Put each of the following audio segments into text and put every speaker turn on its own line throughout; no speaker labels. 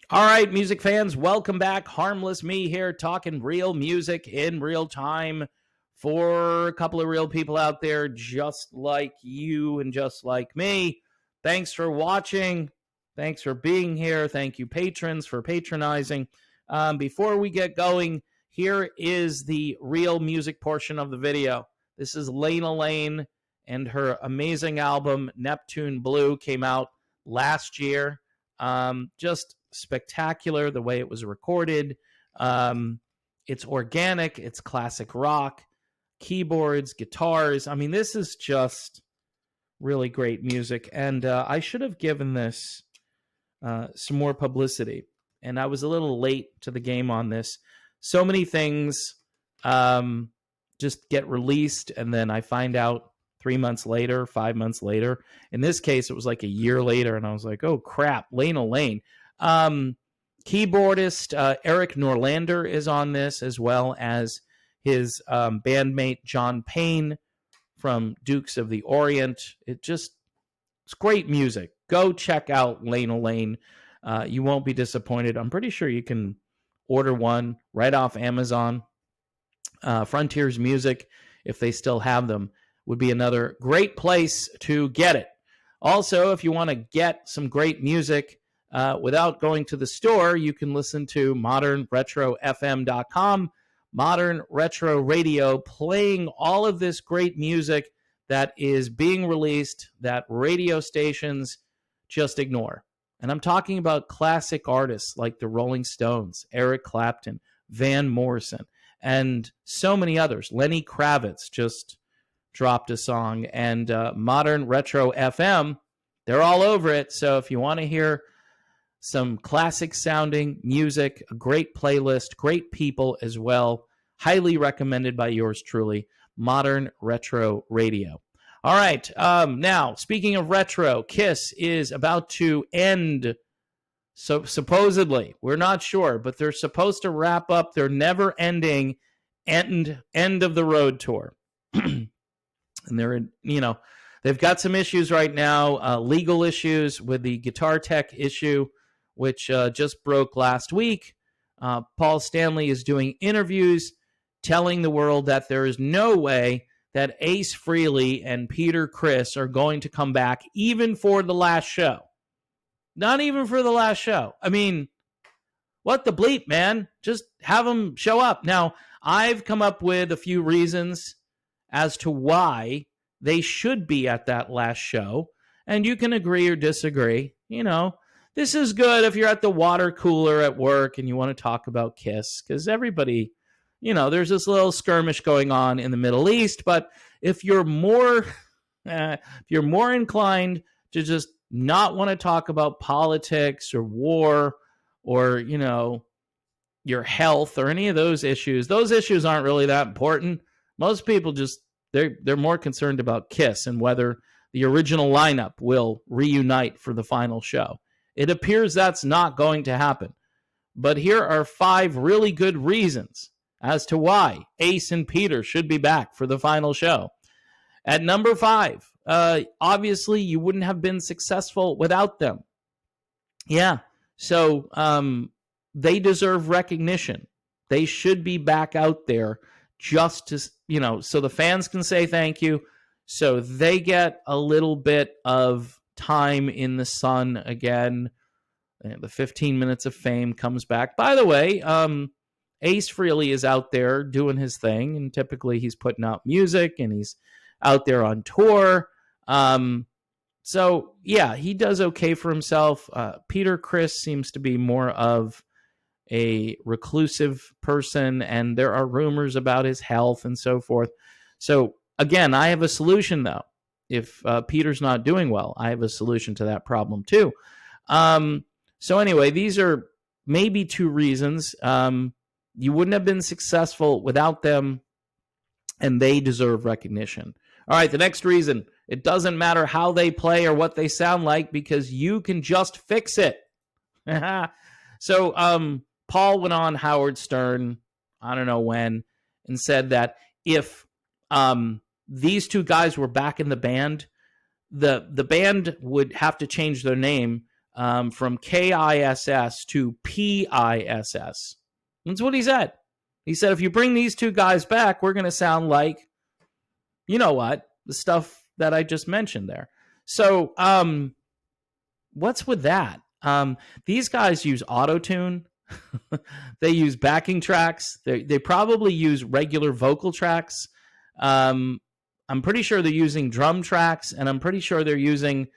All right, music fans, welcome back. Harmless Me here, talking real music in real time for a couple of real people out there just like you and just like me. Thanks for watching. Thanks for being here. Thank you, patrons, for patronizing. Before we get going, here is the real music portion of the video. This is Lena Lane, and her amazing album, Neptune Blue, came out last year. Just spectacular the way it was recorded. It's organic, it's classic rock, keyboards, guitars. I mean, this is just really great music. And I should have given this some more publicity. And I was a little late to the game on this. So many things just get released, and then I find out 3 months later, 5 months later. In this case, it was like a year later, and I was like, oh, crap, Lena Lane. Keyboardist Eric Norlander is on this, as well as his bandmate John Payne from Dukes of the Orient. It's great music. Go check out Lena Lane. You won't be disappointed. I'm pretty sure you can order one right off Amazon. Frontiers Music, if they still have them, would be another great place to get it. Also, if you want to get some great music without going to the store, you can listen to modernretrofm.com, Modern Retro Radio, playing all of this great music that is being released that radio stations just ignore. And I'm talking about classic artists like the Rolling Stones, Eric Clapton, Van Morrison, and so many others. Lenny Kravitz just dropped a song, and Modern Retro FM, they're all over it. So if you want to hear some classic sounding music, a great playlist, great people as well, highly recommended by yours truly, Modern Retro Radio. All right, now, speaking of retro, Kiss is about to end, so supposedly, we're not sure, but they're supposed to wrap up their never-ending end of the road tour. And they've got some issues right now, legal issues with the Guitar Tech issue, which just broke last week. Paul Stanley is doing interviews telling the world that there is no way that Ace Frehley and Peter Criss are going to come back even for the last show. Not even for the last show. I mean, what the bleep, man? Just have them show up. Now, I've come up with a few reasons as to why they should be at that last show, and you can agree or disagree. This is good if you're at the water cooler at work and you want to talk about Kiss, because everybody, there's this little skirmish going on in the Middle East. But if you're more inclined to just not want to talk about politics or war or your health or any of those issues aren't really that important. Most people just they're more concerned about Kiss and whether the original lineup will reunite for the final show. It appears that's not going to happen. But here are 5 really good reasons as to why Ace and Peter should be back for the final show. At number 5, obviously you wouldn't have been successful without them. Yeah, so they deserve recognition. They should be back out there just to, so the fans can say thank you, so they get a little bit of time in the sun again. The 15 minutes of fame comes back. By the way, Ace Frehley is out there doing his thing, and typically he's putting out music and he's out there on tour. So, yeah, he does okay for himself. Peter Criss seems to be more of a reclusive person, and there are rumors about his health and so forth. So, again, I have a solution, though. If Peter's not doing well, I have a solution to that problem, too. So, anyway, these are maybe 2 reasons. You wouldn't have been successful without them, and they deserve recognition. All right, the next reason, it doesn't matter how they play or what they sound like because you can just fix it. So Paul went on Howard Stern, I don't know when, and said that if these 2 guys were back in the band, the band would have to change their name from KISS to PISS. That's what he said. He said, if you bring these two guys back, we're going to sound like, you know what, the stuff that I just mentioned there. So what's with that? These guys use auto-tune. They use backing tracks. They probably use regular vocal tracks. I'm pretty sure they're using drum tracks, and I'm pretty sure they're using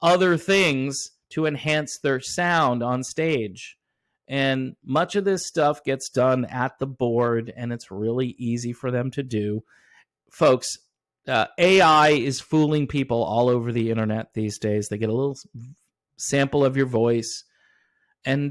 other things to enhance their sound on stage. And much of this stuff gets done at the board, and it's really easy for them to do. Folks, AI is fooling people all over the internet these days. They get a little sample of your voice, and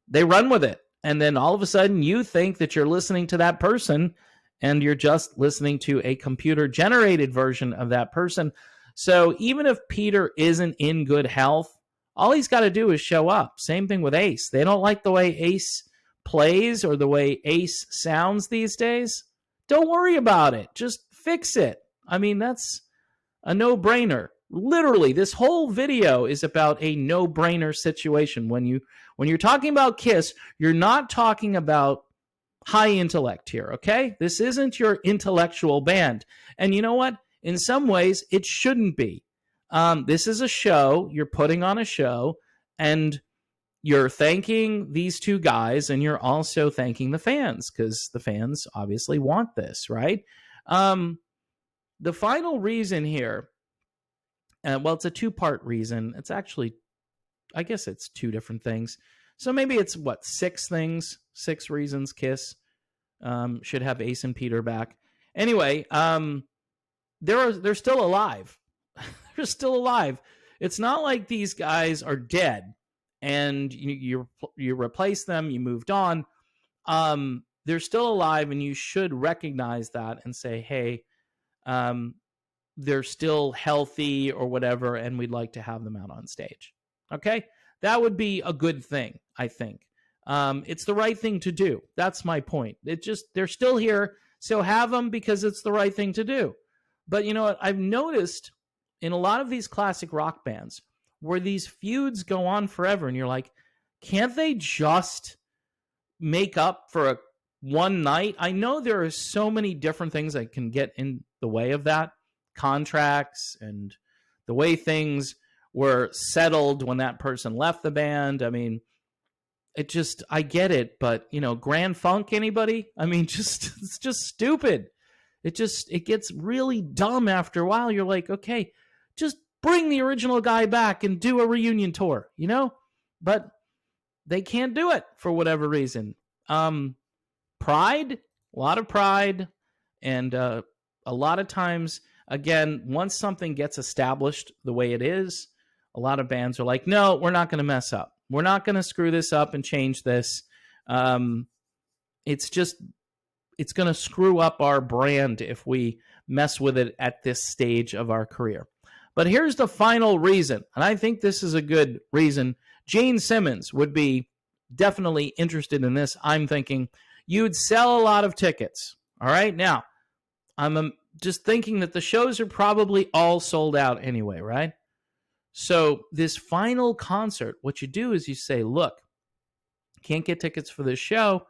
they run with it. And then all of a sudden, you think that you're listening to that person, and you're just listening to a computer-generated version of that person. So even if Peter isn't in good health, all he's got to do is show up. Same thing with Ace. They don't like the way Ace plays or the way Ace sounds these days. Don't worry about it. Just fix it. I mean, that's a no-brainer. Literally, this whole video is about a no-brainer situation. When you're talking about Kiss, you're not talking about high intellect here, okay? This isn't your intellectual band. And you know what? In some ways, it shouldn't be. This is a show. You're putting on a show, and you're thanking these two guys, and you're also thanking the fans, because the fans obviously want this, right? The final reason here, well, it's a two-part reason. It's actually, I guess it's two different things. So maybe it's, six reasons Kiss should have Ace and Peter back. Anyway, they're still alive. They're still alive. It's not like these guys are dead and you replace them, you moved on. They're still alive, and you should recognize that and say, hey, they're still healthy or whatever, and we'd like to have them out on stage. Okay? That would be a good thing, I think. It's the right thing to do. That's my point. They're still here, so have them because it's the right thing to do. But you know what? I've noticed in a lot of these classic rock bands where these feuds go on forever, and you're like, can't they just make up for one night? I know there are so many different things that can get in the way of that. Contracts and the way things were settled when that person left the band. I mean, I get it, but Grand Funk, anybody? I mean, it's just stupid. It gets really dumb after a while. You're like, okay, just bring the original guy back and do a reunion tour, But they can't do it for whatever reason. Pride, a lot of pride, and a lot of times, again, once something gets established the way it is, a lot of bands are like, no, we're not going to mess up. We're not going to screw this up and change this. It's going to screw up our brand if we mess with it at this stage of our career. But here's the final reason, and I think this is a good reason. Gene Simmons would be definitely interested in this. I'm thinking you'd sell a lot of tickets. All right. Now, I'm just thinking that the shows are probably all sold out anyway, right? So this final concert, what you do is you say, look, can't get tickets for this show.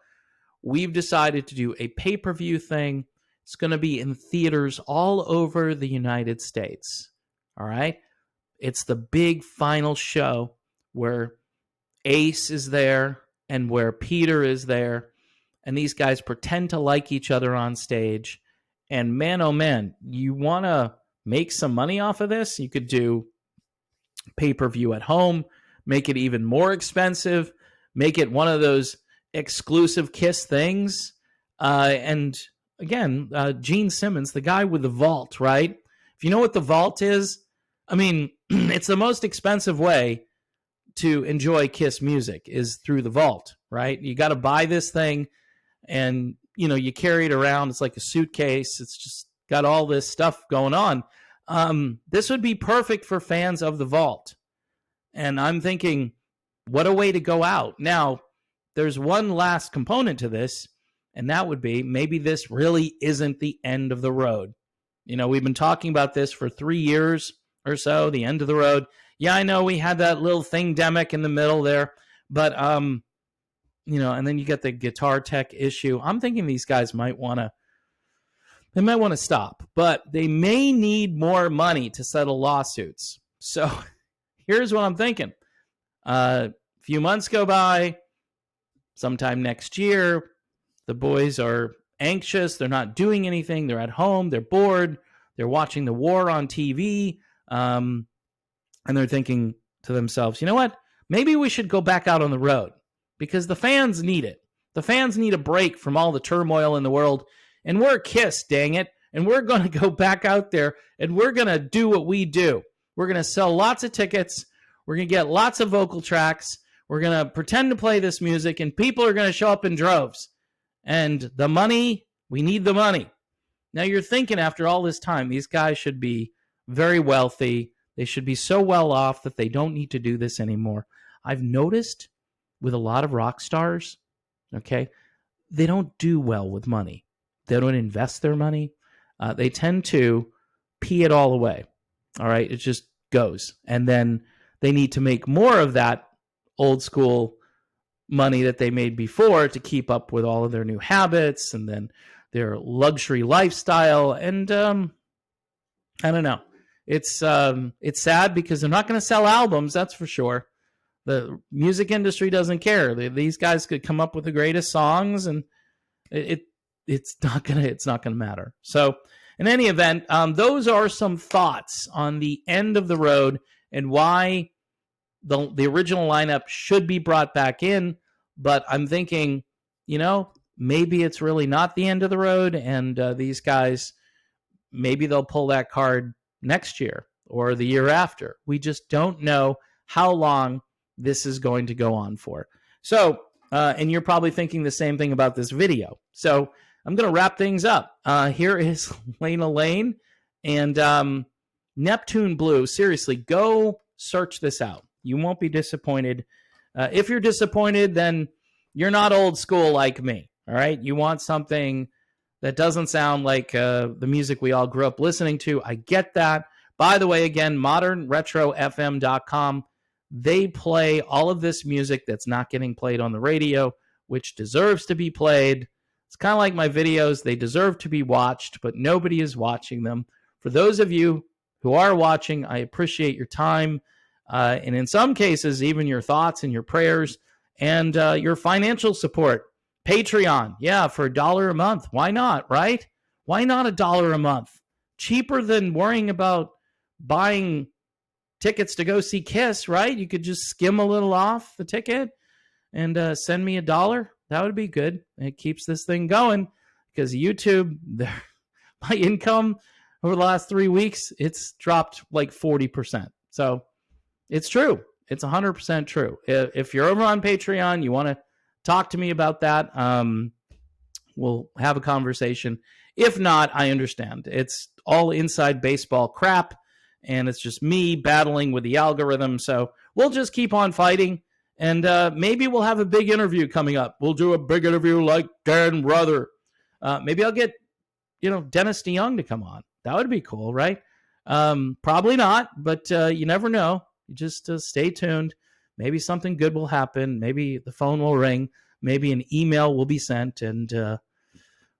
We've decided to do a pay-per-view thing. It's going to be in theaters all over the United States. All right? It's the big final show where Ace is there and where Peter is there, and these guys pretend to like each other on stage. And man, oh man, you want to make some money off of this? You could do pay-per-view at home, make it even more expensive, make it one of those exclusive Kiss things. And again, Gene Simmons, the guy with the vault, right? If you know what the vault is, I mean, it's the most expensive way to enjoy Kiss music is through the vault, right? You got to buy this thing, and you carry it around. It's like a suitcase. It's just got all this stuff going on. This would be perfect for fans of the vault. And I'm thinking, what a way to go out. Now, there's one last component to this, and that would be maybe this really isn't the end of the road. We've been talking about this for 3 years or so, the end of the road. Yeah, I know we had that little thing demic in the middle there, but you know, and then you get the guitar tech issue. I'm thinking these guys might want to stop, but they may need more money to settle lawsuits. So here's what I'm thinking. A few months go by, sometime next year, the boys are anxious. They're not doing anything. They're at home. They're bored. They're watching the war on TV. And they're thinking to themselves, you know what? Maybe we should go back out on the road because the fans need it. The fans need a break from all the turmoil in the world. And we're KISS, dang it. And we're going to go back out there and we're going to do what we do. We're going to sell lots of tickets. We're going to get lots of vocal tracks. We're going to pretend to play this music and people are going to show up in droves. And the money, we need the money. Now you're thinking after all this time, these guys should be very wealthy. They should be so well off that they don't need to do this anymore. I've noticed with a lot of rock stars, okay, they don't do well with money. They don't invest their money. They tend to pee it all away. All right, it just goes. And then they need to make more of that old school money that they made before to keep up with all of their new habits and then their luxury lifestyle. And I don't know. It's sad because they're not going to sell albums, that's for sure. The music industry doesn't care. These guys could come up with the greatest songs, and it's not gonna matter. So, in any event, those are some thoughts on the end of the road and why the original lineup should be brought back in. But I'm thinking, you know, maybe it's really not the end of the road, and these guys, maybe they'll pull that card next year or the year after. We just don't know how long this is going to go on for. So, and you're probably thinking the same thing about this video. So I'm going to wrap things up. Here is Lena Lane and Neptune Blue. Seriously, go search this out. You won't be disappointed. If you're disappointed, then you're not old school like me. All right. You want something that doesn't sound like the music we all grew up listening to. I get that. By the way, again, modernretrofm.com. They play all of this music that's not getting played on the radio, which deserves to be played. It's kind of like my videos. They deserve to be watched, but nobody is watching them. For those of you who are watching, I appreciate your time. And in some cases, even your thoughts and your prayers and your financial support. Patreon, yeah, for $1 a month. Why not, right? Why not $1 a month? Cheaper than worrying about buying tickets to go see KISS, right? You could just skim a little off the ticket and send me $1. That would be good. It keeps this thing going because YouTube, my income over the last 3 weeks, it's dropped like 40%. So it's true. It's 100% true. If you're over on Patreon, you want to talk to me about that, we'll have a conversation. If not, I understand. It's all inside baseball crap, and it's just me battling with the algorithm. So we'll just keep on fighting, and maybe we'll have a big interview coming up. We'll do a big interview like Dan Rather. Maybe I'll get, Dennis DeYoung to come on. That would be cool, right? Probably not, but you never know. You just stay tuned. Maybe something good will happen. Maybe the phone will ring. Maybe an email will be sent, and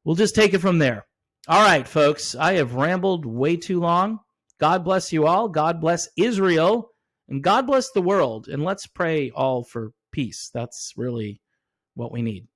we'll just take it from there. All right, folks, I have rambled way too long. God bless you all. God bless Israel, and God bless the world. And let's pray all for peace. That's really what we need.